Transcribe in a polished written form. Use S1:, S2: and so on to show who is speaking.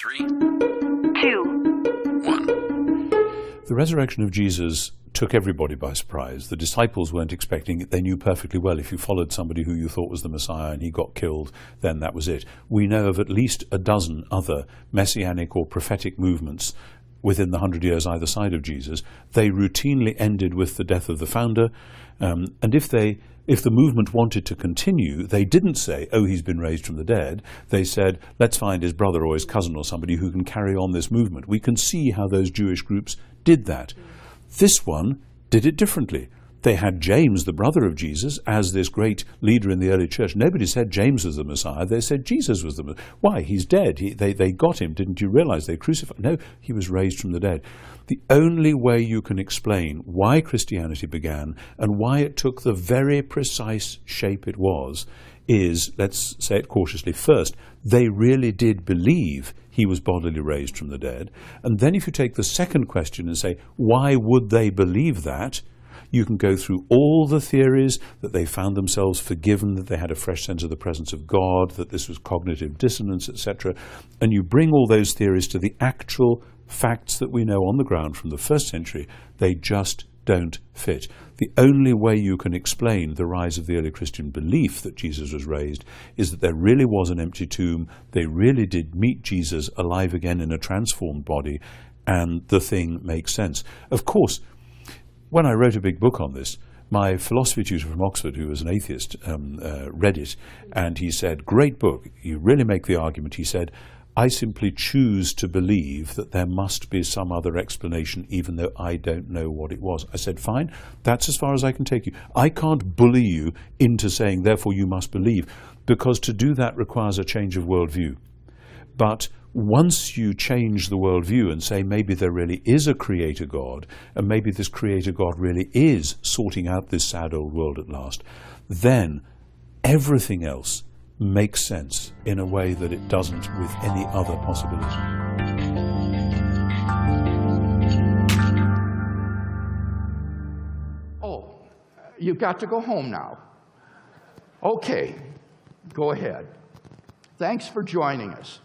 S1: 3,
S2: 2,
S1: 1.
S3: The resurrection of Jesus took everybody by surprise. The disciples weren't expecting it. They knew perfectly well if you followed somebody who you thought was the Messiah and he got killed, then that was it. We know of at least a dozen other messianic or prophetic movements within the 100 years either side of Jesus. They routinely ended with the death of the founder. And if the movement wanted to continue, they didn't say, oh, he's been raised from the dead. They said, let's find his brother or his cousin or somebody who can carry on this movement. We can see how those Jewish groups did that. This one did it differently. They had James, the brother of Jesus, as this great leader in the early church. Nobody said James was the Messiah. They said Jesus was the Messiah. Why? He's dead. They got him. Didn't you realize? They crucified. No, he was raised from the dead. The only way you can explain why Christianity began and why it took the very precise shape it was is, let's say it cautiously, first, they really did believe he was bodily raised from the dead. And then if you take the second question and say, why would they believe that? You can go through all the theories that they found themselves forgiven, that they had a fresh sense of the presence of God, that this was cognitive dissonance, etc. And you bring all those theories to the actual facts that we know on the ground from the first century. They just don't fit. The only way you can explain the rise of the early Christian belief that Jesus was raised is that there really was an empty tomb. They really did meet Jesus alive again in a transformed body, and the thing makes sense. Of course, when I wrote a big book on this, my philosophy tutor from Oxford, who was an atheist, read it, and he said, great book, you really make the argument. He said, I simply choose to believe that there must be some other explanation, even though I don't know what it was. I said, fine, that's as far as I can take you. I can't bully you into saying, therefore you must believe, because to do that requires a change of worldview. But once you change the worldview and say maybe there really is a creator God, and maybe this creator God really is sorting out this sad old world at last, then everything else makes sense in a way that it doesn't with any other possibility.
S4: Oh, you've got to go home now. Okay, go ahead. Thanks for joining us.